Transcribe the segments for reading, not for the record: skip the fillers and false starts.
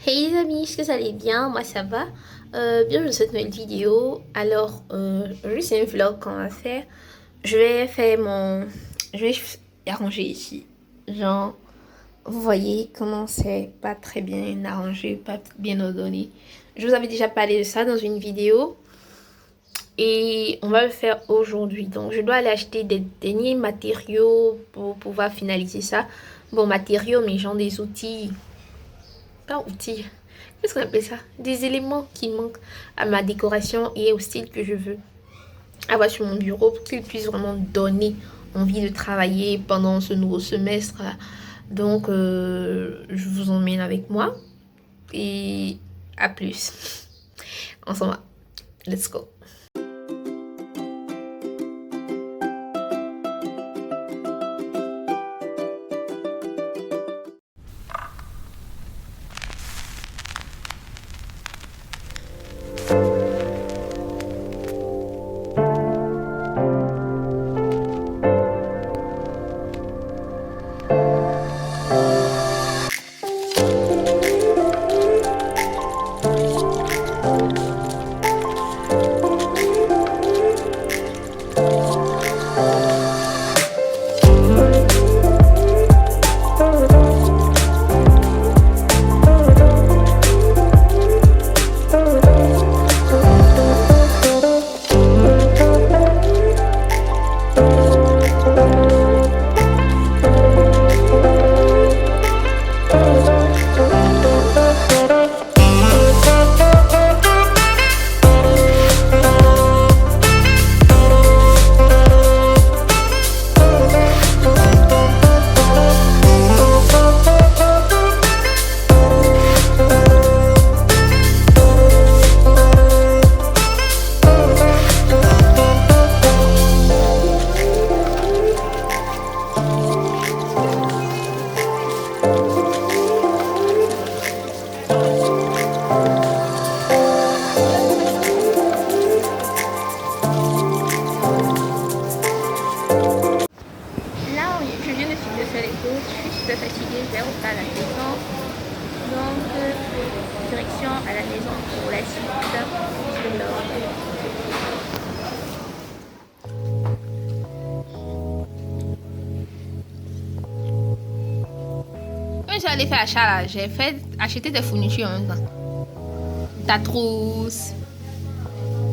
Hey les amis, est-ce que ça allait bien? Moi ça va. Bienvenue dans cette nouvelle vidéo. Alors, aujourd'hui c'est un vlog qu'on va faire. Je vais faire mon... Je vais arranger ici. Genre, vous voyez comment c'est pas très bien arrangé, pas bien ordonné. Je vous avais déjà parlé de ça dans une vidéo. Et on va le faire aujourd'hui. Donc, je dois aller acheter des derniers matériaux pour pouvoir finaliser ça. Bon, matériaux, mais genre des outils. Pas outils. Qu'est-ce qu'on appelle ça? Des éléments qui manquent à ma décoration et au style que je veux avoir sur mon bureau pour qu'il puisse vraiment donner envie de travailler pendant ce nouveau semestre. Donc, je vous emmène avec moi et à plus. On s'en va. Let's go. Je viens de finir de faire les courses, je suis super fatiguée, je vais rentrer à la maison. Donc, direction à la maison pour la suite de l'ordre. Quand j'allais faire achat là, j'ai fait acheter des fournitures en même temps. Ta trousse,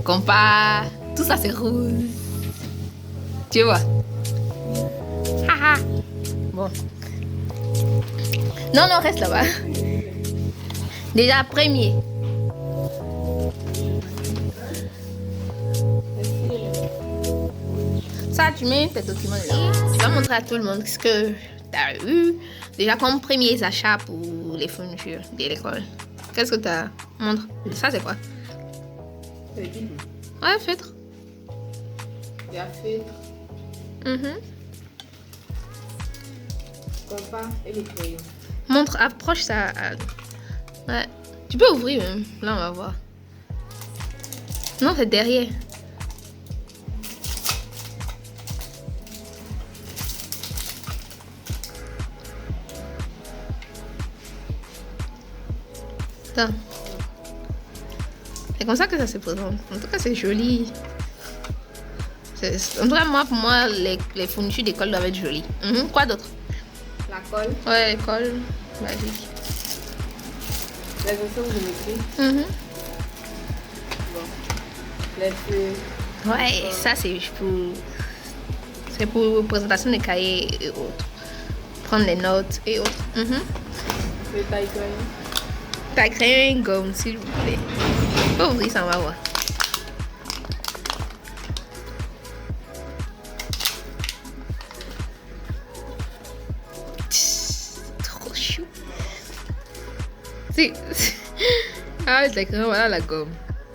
compas, tout ça c'est rose. Tu vois? Haha. Bon. Non, non, reste là-bas. Déjà, premier. Ça, tu mets tes documents là. Tu vas montrer à tout le monde ce que tu as eu. Déjà, comme premiers achats pour les fournitures de l'école. Qu'est-ce que tu as? Montre. Ça, c'est quoi? Ouais, feutre. Il y a feutre. Compas et les crayons. Montre, approche ça. Ouais. Tu peux ouvrir même. Là, on va voir. Non, c'est derrière. Attends. C'est comme ça que ça se présente. En tout cas, c'est joli. En tout cas, moi, pour moi, les fournitures d'école doivent être jolies. Quoi d'autre? La colle. Ouais, l'école. Magique. Les ensembles de métier. Bon. Les feuilles. Ouais, ça c'est pour présentation des cahiers et autres. Prendre les notes et autres. Le taille-crayon. T'as créé une gomme, s'il vous plaît. Faut ouvrir ça, on va voir. Trop chou. Ah, c'est d'accord, voilà la gomme.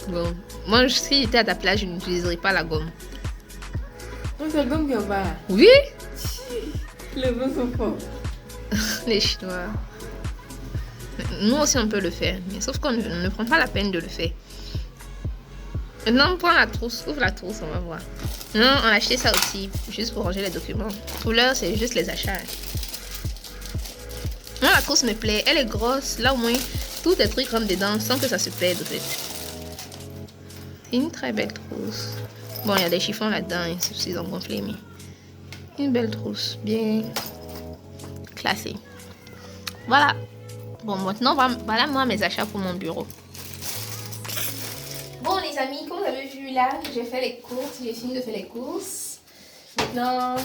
Bon, moi, si j'étais à ta place, je n'utiliserais pas la gomme. Oh, c'est comme qu'on va. Oui? Les vents sont forts. Les Chinois. Nous aussi, on peut le faire, mais sauf qu'on ne prend pas la peine de le faire. Maintenant, on prend la trousse. Ouvre la trousse, on va voir. Non, on a acheté ça aussi, juste pour ranger les documents. Pour l'heure, c'est juste les achats. Moi, la trousse me plaît. Elle est grosse. Là, au moins, tous tes trucs rentrent dedans sans que ça se perde en fait. C'est une très belle trousse. Bon, il y a des chiffons là-dedans, ils ont gonflé, mais une belle trousse, bien classée. Voilà. Bon, maintenant, voilà moi mes achats pour mon bureau. Bon, les amis, comme vous avez vu là, j'ai fait les courses, j'ai fini de faire les courses. Maintenant,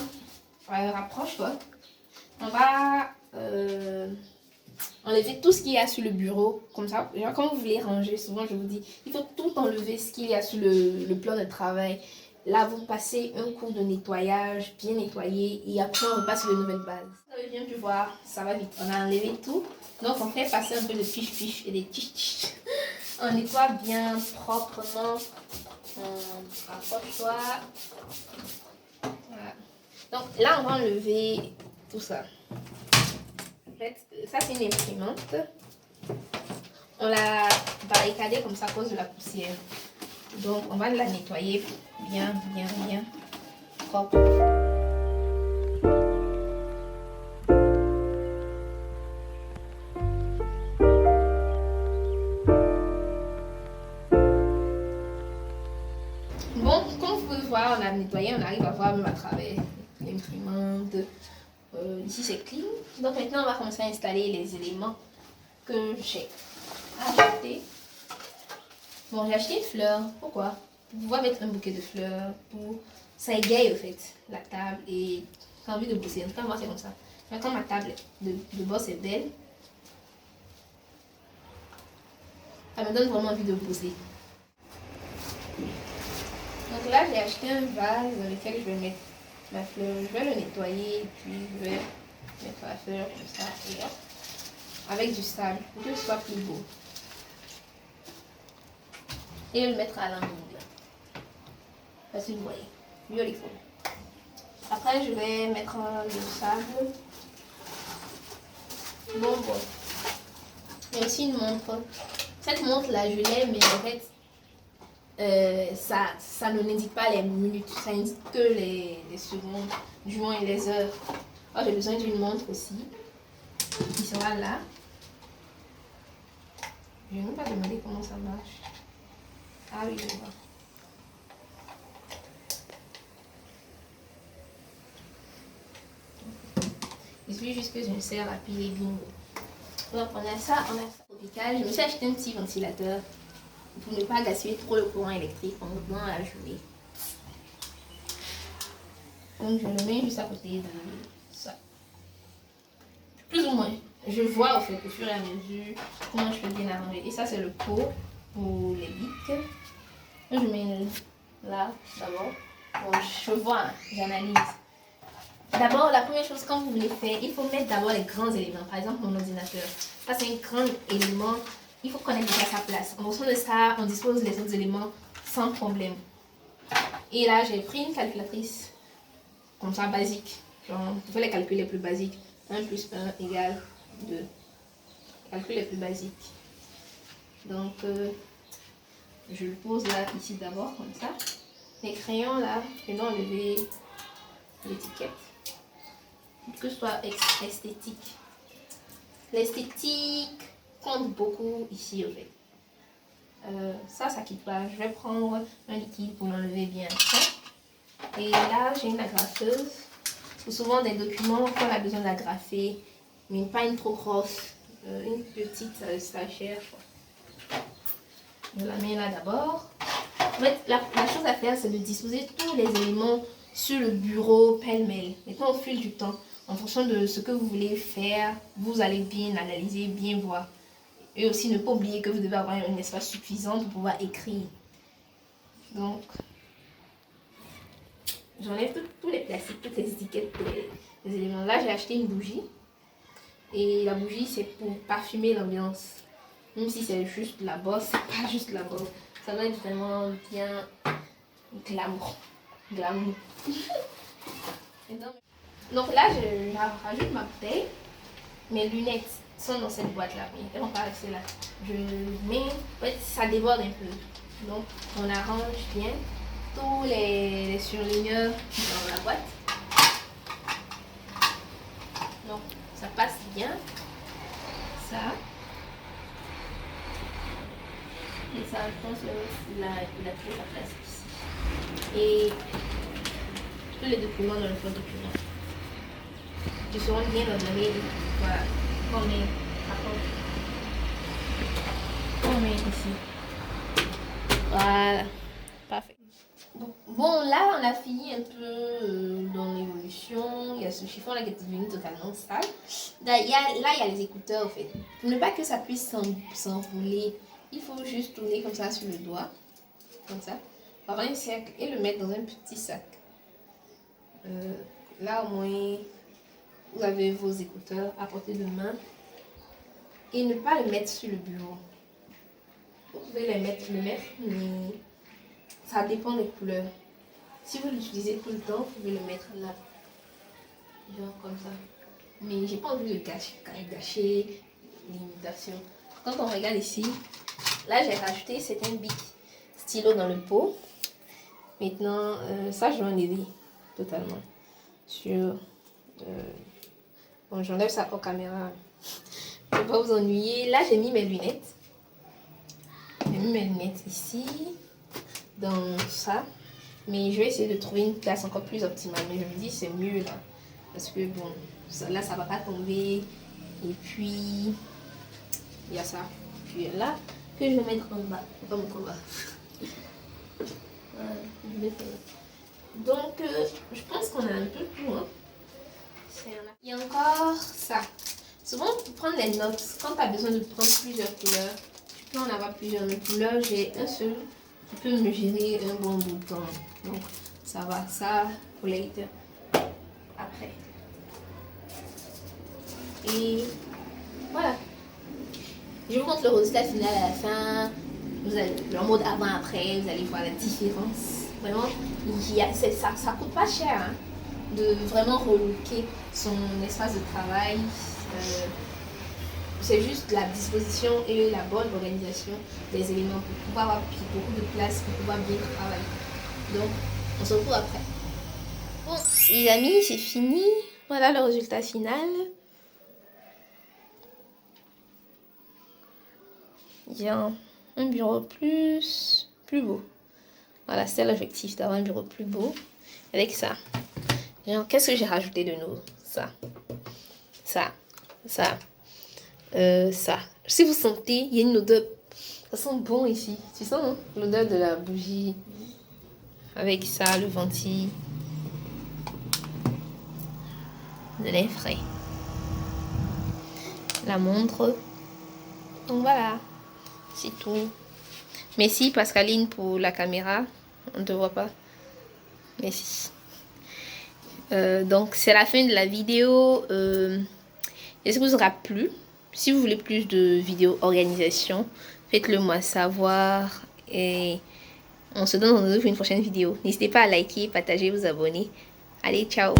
rapproche-toi. On va enlever tout ce qu'il y a sur le bureau. Comme ça, genre, quand vous voulez ranger, souvent je vous dis, il faut tout enlever ce qu'il y a sur le plan de travail. Là, vous passez un cours de nettoyage, bien nettoyé, et après on repasse sur de nouvelles bases. Vous avez bien pu voir, ça va vite. On a enlevé tout. Donc on fait passer un peu de piche-piche et des tic-tic. On nettoie bien proprement. Rapproche-toi. Voilà. Donc là, on va enlever tout ça. En fait, ça c'est une imprimante. On l'a barricadée comme ça à cause de la poussière. Donc on va la nettoyer bien propre. Bon, comme vous pouvez voir, on a nettoyé, on arrive à voir même à travers l'imprimante. Ici c'est clean. Donc maintenant on va commencer à installer les éléments que j'ai achetés. Bon, j'ai acheté une fleur. Pourquoi? Pour pouvoir mettre un bouquet de fleurs. Pour ça égaye au fait la table et j'ai envie de bosser. En tout cas, moi c'est comme ça. Mais quand ma table de boss est belle, ça me donne vraiment envie de bosser. Donc là, j'ai acheté un vase dans lequel je vais mettre ma fleur. Je vais le nettoyer et puis je vais mettre la fleur comme ça et hop, avec du sable pour que ce soit plus beau. Et le mettre à l'angle. Parce que vous voyez, beautiful. Après, je vais mettre le sable. Bon. Il y a aussi une montre. Cette montre là, je l'ai, mais en fait, ça ne n'indique pas les minutes, ça indique que les secondes, du moins et les heures. Alors, j'ai besoin d'une montre aussi, qui sera là. Je ne vais même pas demander comment ça marche. Ah oui, je vois. Il suffit juste que je me sers la pile et bingo. Donc on a ça tropical. Je me suis acheté un petit ventilateur pour ne pas gaspiller trop le courant électrique pendant la journée. Donc je le mets juste à côté de ça. Plus ou moins. Je vois au fait au fur et à mesure comment je peux bien arranger. Et ça c'est le pot pour les bics. Je mets là d'abord. Bon, je vois, j'analyse. D'abord, la première chose quand vous voulez faire, il faut mettre d'abord les grands éléments. Par exemple, mon ordinateur. Ça, c'est un grand élément. Il faut connaître déjà sa place. En fonction de ça, on dispose les autres éléments sans problème. Et là, j'ai pris une calculatrice comme ça, basique. Genre, vous faites les calculs les plus basiques. 1 plus 1 égale 2. Calcul les plus basiques. Donc, je le pose là, ici d'abord, comme ça. Les crayons là, je vais enlever l'étiquette. Que ce soit esthétique. L'esthétique compte beaucoup ici au fait. Ça quitte pas. Je vais prendre un liquide pour l'enlever bien. Et là, j'ai une agrafeuse. Pour souvent des documents qu'on a besoin d'agrafer, mais pas une trop grosse. Une petite, ça cherche. Je la mets là d'abord. En fait, la chose à faire, c'est de disposer tous les éléments sur le bureau pêle-mêle. Maintenant, au fil du temps, en fonction de ce que vous voulez faire, vous allez bien analyser, bien voir. Et aussi, ne pas oublier que vous devez avoir un espace suffisant pour pouvoir écrire. Donc, j'enlève tous les plastiques, toutes les étiquettes, les éléments. Là, j'ai acheté une bougie. Et la bougie, c'est pour parfumer l'ambiance. Même si c'est juste la bosse, c'est pas juste la bosse. Ça doit être vraiment bien glamour. Donc là, je rajoute ma bouteille. Mes lunettes sont dans cette boîte-là. Elles vont pas rester là. Je mets... En fait, ça déborde un peu. Donc, on arrange bien tous les surligneurs dans la boîte. Donc, ça passe bien. Ça. Et ça, je pense qu'il a pris sa place ici. Et tous les documents dans le fond document qui seront bien ordonnés. Voilà. On met ici. Voilà. Parfait. Bon, là, on a fini un peu dans l'évolution. Il y a ce chiffon là qui est devenu totalement sale. Là, il y a les écouteurs, en fait. Pour ne pas que ça puisse s'enrouler, il faut juste tourner comme ça sur le doigt. Comme ça. Avoir un cercle et le mettre dans un petit sac. Là, au moins, vous avez vos écouteurs à portée de main. Et ne pas le mettre sur le bureau. Vous pouvez le mettre, mais ça dépend des couleurs. Si vous l'utilisez tout le temps, vous pouvez le mettre là. Genre comme ça. Mais j'ai pas envie de gâcher l'imitation. Quand on regarde ici, là j'ai rajouté certains bics stylo dans le pot. Maintenant, ça je vais enlever totalement. Bon, j'enlève ça aux caméras. Je ne vais pas vous ennuyer. Là j'ai mis mes lunettes. J'ai mis mes lunettes ici. Dans ça, mais je vais essayer de trouver une place encore plus optimale, mais je me dis c'est mieux là parce que bon là ça va pas tomber et puis il y a ça puis là que je vais mettre en bas, pas mettre en bas. Donc je pense qu'on a un peu tout hein. Il y a encore ça. Souvent pour prendre les notes, quand tu as besoin de prendre plusieurs couleurs, tu peux en avoir plusieurs, mais couleurs j'ai un seul qui peut me gérer un bon bout de temps. Donc ça va, ça pour later après. Et voilà. Je vous montre le résultat final à la fin. Vous allez le mode avant-après, vous allez voir la différence. Vraiment, ça coûte pas cher hein, de vraiment relooker son espace de travail. C'est juste la disposition et la bonne organisation des éléments pour pouvoir avoir beaucoup de place, pour pouvoir bien travailler. Donc, on se retrouve après. Bon, les amis, c'est fini. Voilà le résultat final. Il y a un bureau plus beau. Voilà, c'est l'objectif d'avoir un bureau plus beau avec ça. Qu'est-ce que j'ai rajouté de nouveau? Ça. Si vous sentez, il y a une odeur, ça sent bon ici. Tu sens hein? L'odeur de la bougie. Avec ça, le ventile. De l'air frais. La montre. Donc voilà, c'est tout. Merci Pascaline pour la caméra. On ne te voit pas. Merci. Donc c'est la fin de la vidéo. Est-ce que vous aura plu? Si vous voulez plus de vidéos organisation, faites-le moi savoir. Et on se donne rendez-vous pour une prochaine vidéo. N'hésitez pas à liker, partager, vous abonner. Allez, ciao!